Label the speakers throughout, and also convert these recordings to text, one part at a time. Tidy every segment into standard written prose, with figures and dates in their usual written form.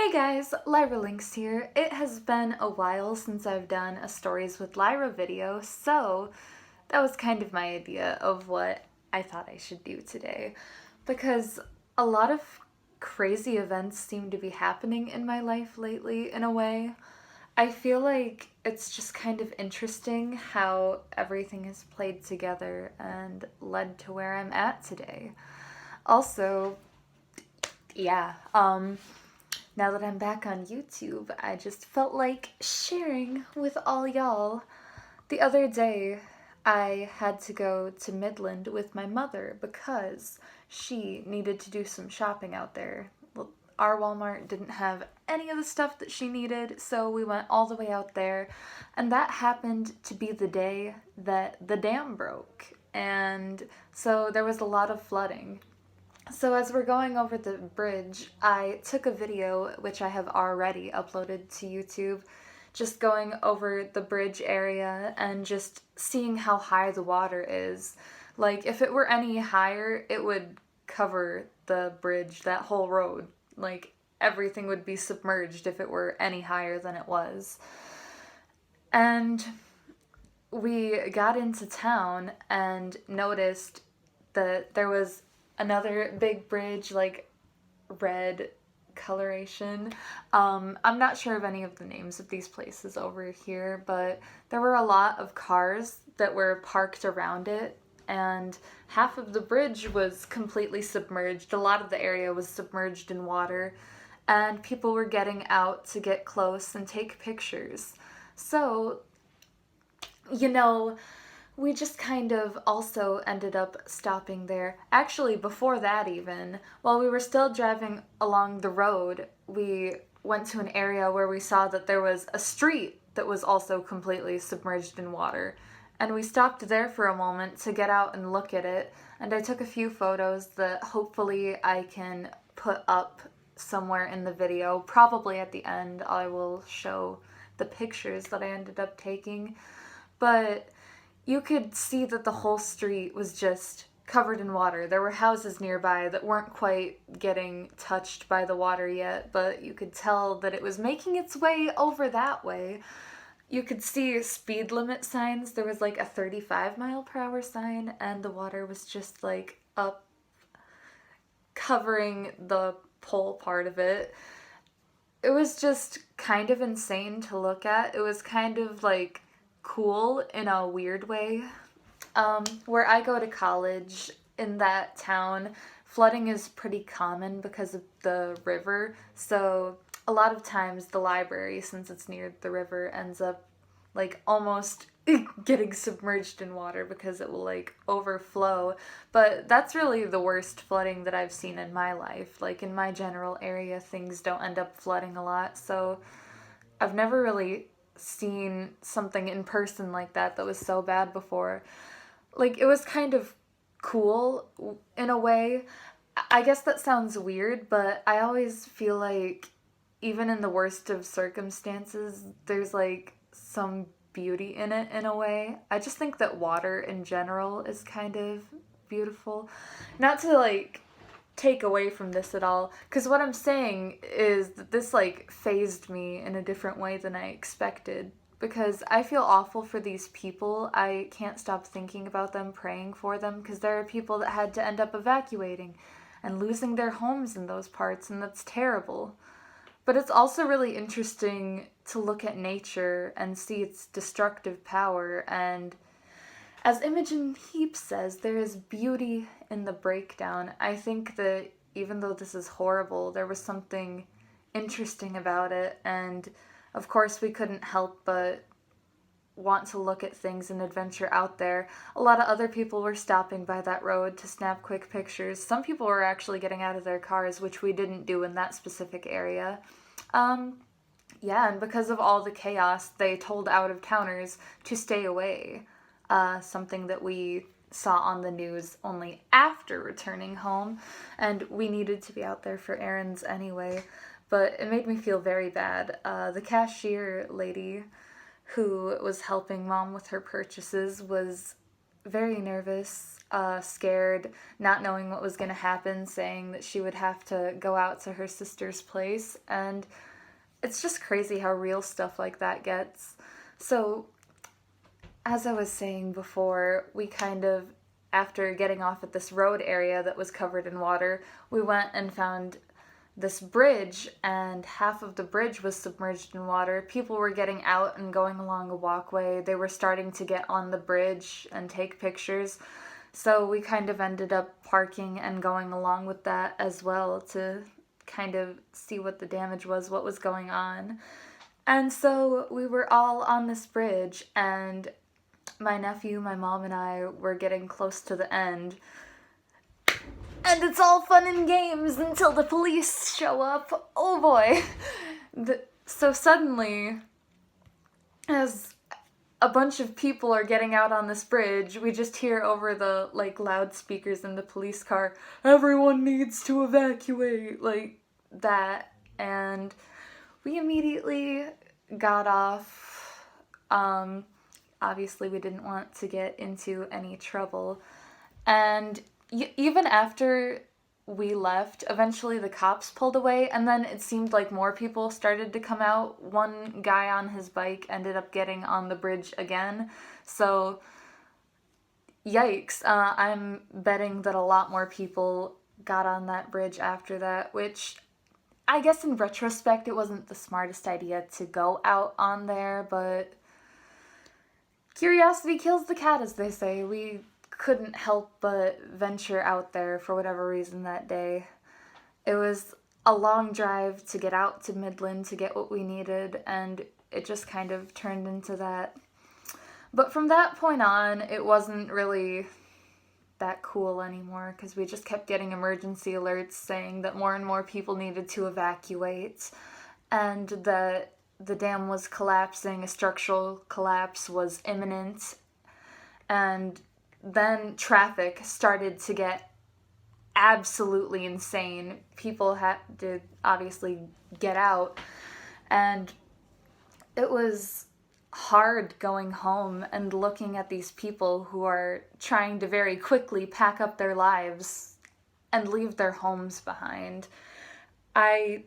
Speaker 1: Hey guys, Lyra Links here. It has been a while since I've done a Stories with Lyra video, so that was kind of my idea of what I thought I should do today. Because a lot of crazy events seem to be happening in my life lately, in a way. I feel like it's just kind of interesting how everything has played together and led to where I'm at today. Also, yeah, now that I'm back on YouTube, I just felt like sharing with all y'all. The other day, I had to go to Midland with my mother because she needed to do some shopping out there. Well, our Walmart didn't have any of the stuff that she needed, so we went all the way out there. And that happened to be the day that the dam broke. And so there was a lot of flooding. So as we're going over the bridge, I took a video, which I have already uploaded to YouTube, just going over the bridge area and just seeing how high the water is. Like, if it were any higher, it would cover the bridge, that whole road. Like, everything would be submerged if it were any higher than it was. And we got into town and noticed that there was another big bridge, like red coloration. I'm not sure of any of the names of these places over here, but there were a lot of cars that were parked around it, and half of the bridge was completely submerged. A lot of the area was submerged in water, and people were getting out to get close and take pictures. So, you know, we just kind of also ended up stopping there. Actually, before that, even, while we were still driving along the road, we went to an area where we saw that there was a street that was also completely submerged in water. And we stopped there for a moment to get out and look at it. And I took a few photos that hopefully I can put up somewhere in the video. Probably at the end, I will show the pictures that I ended up taking. But you could see that the whole street was just covered in water. There were houses nearby that weren't quite getting touched by the water yet, but you could tell that it was making its way over that way. You could see speed limit signs. There was like a 35-mile-per-hour sign, and the water was just like up, covering the pole part of it. It was just kind of insane to look at. It was kind of like cool in a weird way. Where I go to college in that town, flooding is pretty common because of the river. So a lot of times the library, since it's near the river, ends up like almost getting submerged in water because it will like overflow. But that's really the worst flooding that I've seen in my life. Like in my general area, things don't end up flooding a lot. So I've never really seen something in person like that was so bad before. Like, it was kind of cool in a way. I guess that sounds weird, but I always feel like even in the worst of circumstances, there's like some beauty in it in a way. I just think that water in general is kind of beautiful. Not to like take away from this at all, because what I'm saying is that this like phased me in a different way than I expected, because I feel awful for these people. I can't stop thinking about them, praying for them, because there are people that had to end up evacuating and losing their homes in those parts, and that's terrible. But it's also really interesting to look at nature and see its destructive power, and as Imogen Heap says, there is beauty in the breakdown. I think that even though this is horrible, there was something interesting about it, and of course we couldn't help but want to look at things and adventure out there. A lot of other people were stopping by that road to snap quick pictures. Some people were actually getting out of their cars, which we didn't do in that specific area. Yeah, and because of all the chaos, they told out-of-towners to stay away. Something that we saw on the news only after returning home, and we needed to be out there for errands anyway, but it made me feel very bad. The cashier lady who was helping Mom with her purchases was very nervous, scared, not knowing what was going to happen, saying that she would have to go out to her sister's place. And it's just crazy how real stuff like that gets. So, as I was saying before, we kind of, after getting off at this road area that was covered in water, we went and found this bridge, and half of the bridge was submerged in water. People were getting out and going along a walkway. They were starting to get on the bridge and take pictures. So we kind of ended up parking and going along with that as well to kind of see what the damage was, what was going on. And so we were all on this bridge, and my nephew, my mom, and I were getting close to the end. And it's all fun and games until the police show up. Oh boy. So suddenly, as a bunch of people are getting out on this bridge, we just hear over the, loudspeakers in the police car, "Everyone needs to evacuate," like that. And we immediately got off. Obviously, we didn't want to get into any trouble. And even after we left, eventually the cops pulled away, and then it seemed like more people started to come out. One guy on his bike ended up getting on the bridge again. So, yikes. I'm betting that a lot more people got on that bridge after that, which I guess in retrospect it wasn't the smartest idea to go out on there, but curiosity kills the cat, as they say. We couldn't help but venture out there for whatever reason that day. It was a long drive to get out to Midland to get what we needed, and it just kind of turned into that. But from that point on, it wasn't really that cool anymore, because we just kept getting emergency alerts saying that more and more people needed to evacuate, and that the dam was collapsing, a structural collapse was imminent, and then traffic started to get absolutely insane. People had to obviously get out, and it was hard going home and looking at these people who are trying to very quickly pack up their lives and leave their homes behind. I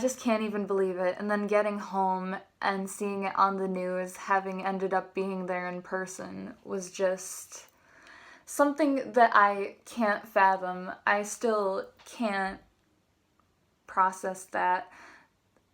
Speaker 1: just can't even believe it. And then getting home and seeing it on the news, having ended up being there in person, was just something that I can't fathom. I still can't process that.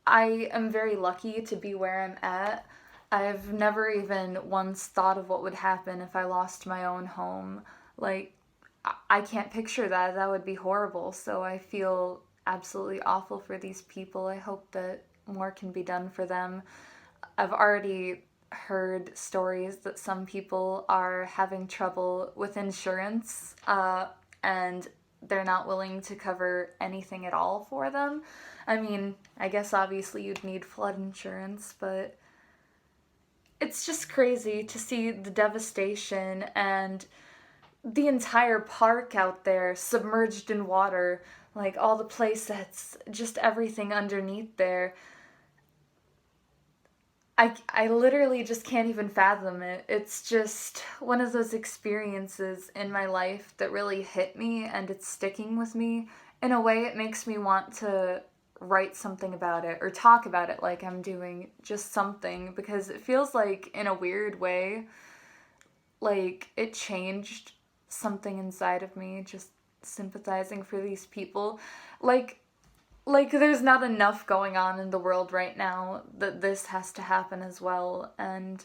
Speaker 1: I am very lucky to be where I'm at. I've never even once thought of what would happen if I lost my own home. I can't picture that. That would be horrible. So I feel absolutely awful for these people. I hope that more can be done for them. I've already heard stories that some people are having trouble with insurance, and they're not willing to cover anything at all for them. I mean, I guess obviously you'd need flood insurance, but it's just crazy to see the devastation and the entire park out there submerged in water. Like, all the play sets, just everything underneath there. I literally just can't even fathom it. It's just one of those experiences in my life that really hit me, and it's sticking with me. In a way, it makes me want to write something about it or talk about it like I'm doing, just something, because it feels like, in a weird way, like it changed something inside of me, just sympathizing for these people. Like there's not enough going on in the world right now that this has to happen as well, and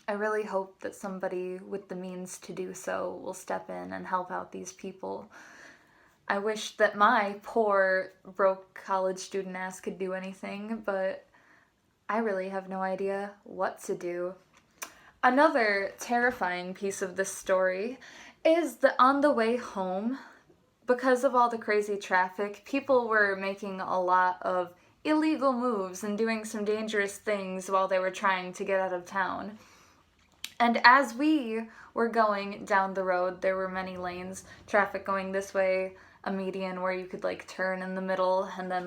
Speaker 1: I really hope that somebody with the means to do so will step in and help out these people. I wish that my poor, broke college student ass could do anything, but I really have no idea what to do. Another terrifying piece of this story is that on the way home, because of all the crazy traffic, people were making a lot of illegal moves and doing some dangerous things while they were trying to get out of town. And as we were going down the road, there were many lanes, traffic going this way, a median where you could turn in the middle, and then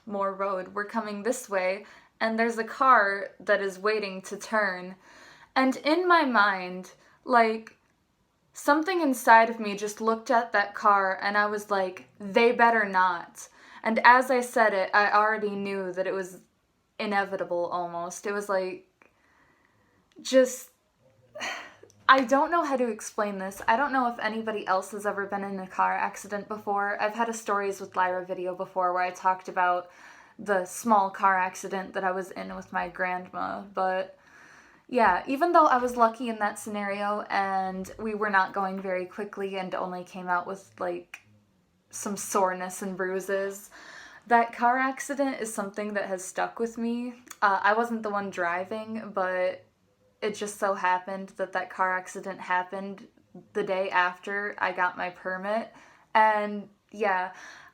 Speaker 1: more road. We're coming this way, and there's a car that is waiting to turn. And in my mind, Like, something inside of me just looked at that car and I was like, they better not. And as I said it, I already knew that it was inevitable almost. It was like, just, I don't know how to explain this. I don't know if anybody else has ever been in a car accident before. I've had a Stories with Lyra video before where I talked about the small car accident that I was in with my grandma, but yeah, even though I was lucky in that scenario and we were not going very quickly and only came out with like some soreness and bruises, that car accident is something that has stuck with me. I wasn't the one driving, but it just so happened that that car accident happened the day after I got my permit. And yeah,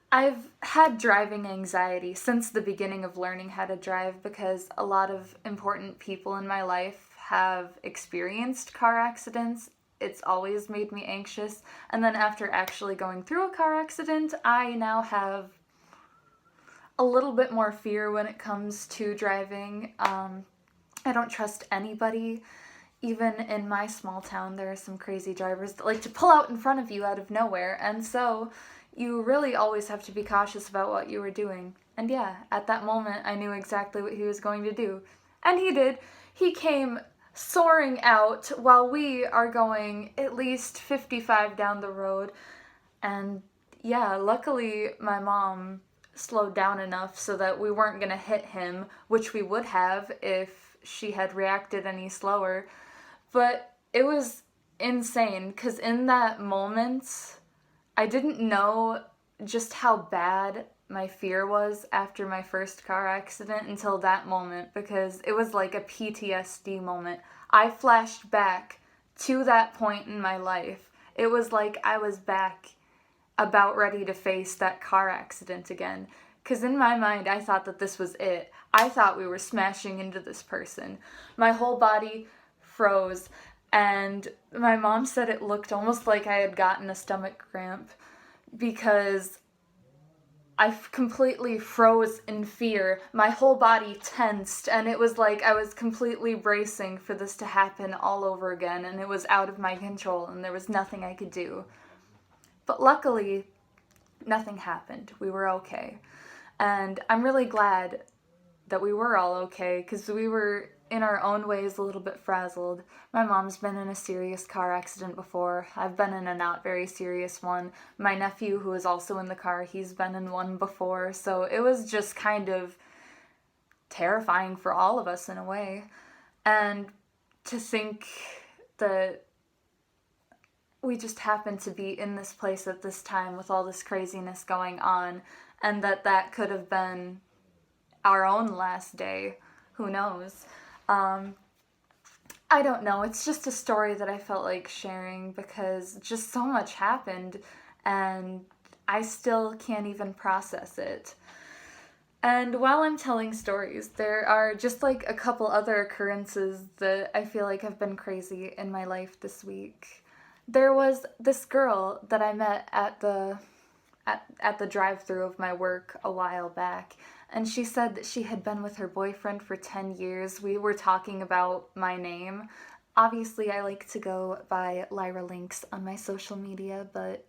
Speaker 1: I've had driving anxiety since the beginning of learning how to drive because a lot of important people in my life have experienced car accidents. It's always made me anxious. And then after actually going through a car accident, I now have a little bit more fear when it comes to driving. I don't trust anybody. Even in my small town, there are some crazy drivers that like to pull out in front of you out of nowhere, and so you really always have to be cautious about what you were doing. And yeah, at that moment, I knew exactly what he was going to do. And he did. He came soaring out while we are going at least 55 down the road. And yeah, luckily my mom slowed down enough so that we weren't going to hit him, which we would have if she had reacted any slower. But it was insane because in that moment, I didn't know just how bad my fear was after my first car accident until that moment because it was like a PTSD moment. I flashed back to that point in my life. It was like I was back about ready to face that car accident again. Because in my mind, I thought that this was it. I thought we were smashing into this person. My whole body froze, and my mom said it looked almost like I had gotten a stomach cramp because I completely froze in fear. My whole body tensed, and it was like I was completely bracing for this to happen all over again, and it was out of my control, and there was nothing I could do. But luckily, nothing happened. We were okay. And I'm really glad that we were all okay because we were in our own ways a little bit frazzled. My mom's been in a serious car accident before. I've been in a not very serious one. My nephew, who is also in the car, he's been in one before. So it was just kind of terrifying for all of us in a way. And to think that we just happened to be in this place at this time with all this craziness going on, and that could have been our own last day. Who knows? I don't know. It's just a story that I felt like sharing because just so much happened and I still can't even process it. And while I'm telling stories, there are just like a couple other occurrences that I feel like have been crazy in my life this week. There was this girl that I met at the drive-through of my work a while back, and she said that she had been with her boyfriend for 10 years. We were talking about my name. Obviously, I like to go by Lyra Links on my social media, but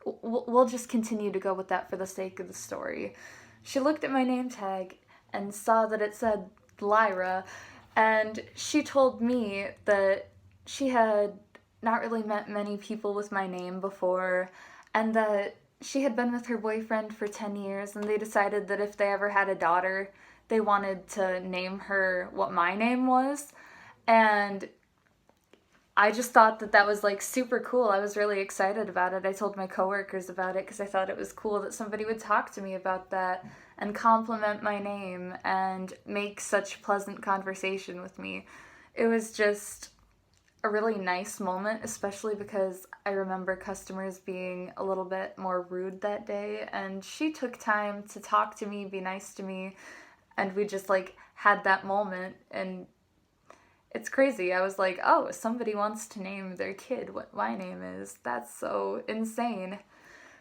Speaker 1: we'll just continue to go with that for the sake of the story. She looked at my name tag and saw that it said Lyra, and she told me that she had not really met many people with my name before, and that she had been with her boyfriend for 10 years, and they decided that if they ever had a daughter, they wanted to name her what my name was. And I just thought that that was like super cool. I was really excited about it. I told my coworkers about it because I thought it was cool that somebody would talk to me about that and compliment my name and make such pleasant conversation with me. It was just a really nice moment, especially because I remember customers being a little bit more rude that day, and she took time to talk to me, be nice to me, and we just like had that moment. And it's crazy. I was like, oh, somebody wants to name their kid what my name is. That's so insane.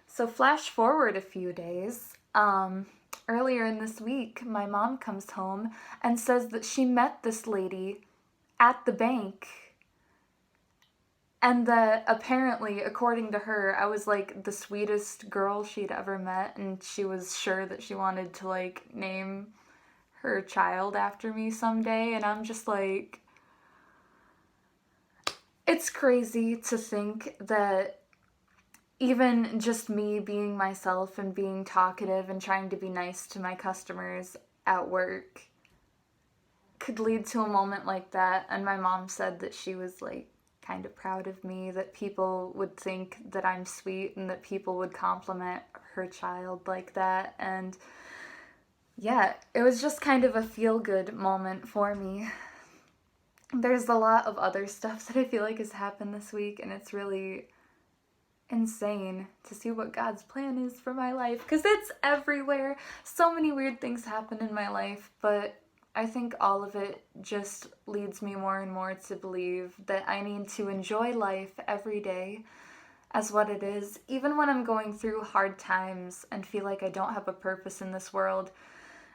Speaker 1: So flash forward a few days. Earlier in this week, my mom comes home and says that she met this lady at the bank And that apparently, according to her, I was like the sweetest girl she'd ever met, and she was sure that she wanted to like name her child after me someday. And I'm just like, it's crazy to think that even just me being myself and being talkative and trying to be nice to my customers at work could lead to a moment like that. And my mom said that she was like kind of proud of me, that people would think that I'm sweet and that people would compliment her child like that. And yeah, it was just kind of a feel good moment for me. There's a lot of other stuff that I feel like has happened this week, and it's really insane to see what God's plan is for my life, because it's everywhere. So many weird things happen in my life, but I think all of it just leads me more and more to believe that I need to enjoy life every day as what it is, even when I'm going through hard times and feel like I don't have a purpose in this world.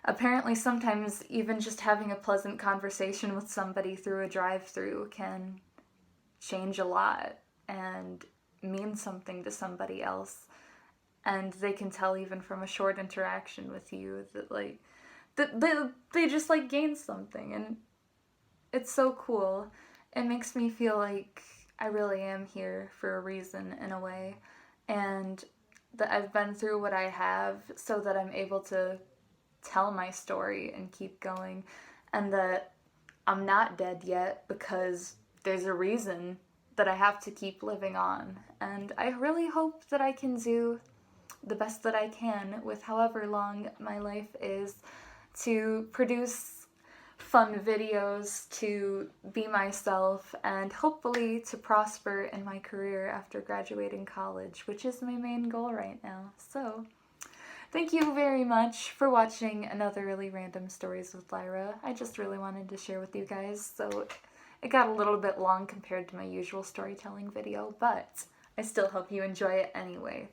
Speaker 1: Apparently, sometimes even just having a pleasant conversation with somebody through a drive-through can change a lot and mean something to somebody else. And they can tell even from a short interaction with you that like that they just like gain something, and it's so cool. It makes me feel like I really am here for a reason in a way, and that I've been through what I have so that I'm able to tell my story and keep going, and that I'm not dead yet because there's a reason that I have to keep living on. And I really hope that I can do the best that I can with however long my life is, to produce fun videos, to be myself, and hopefully to prosper in my career after graduating college, which is my main goal right now. So, thank you very much for watching another really random Stories with Lyra. I just really wanted to share with you guys, so it got a little bit long compared to my usual storytelling video, but I still hope you enjoy it anyway.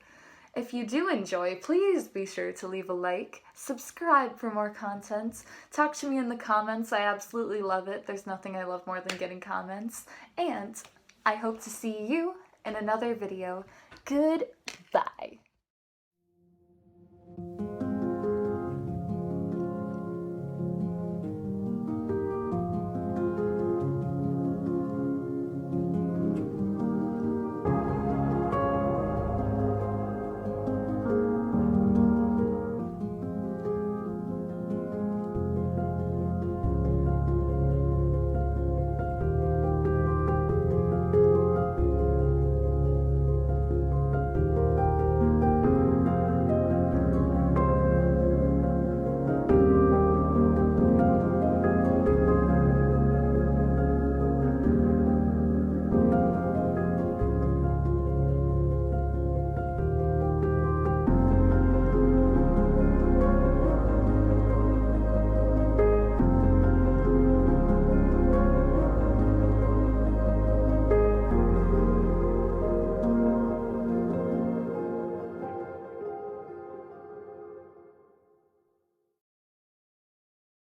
Speaker 1: If you do enjoy, please be sure to leave a like, subscribe for more content, talk to me in the comments. I absolutely love it. There's nothing I love more than getting comments. And I hope to see you in another video. Goodbye.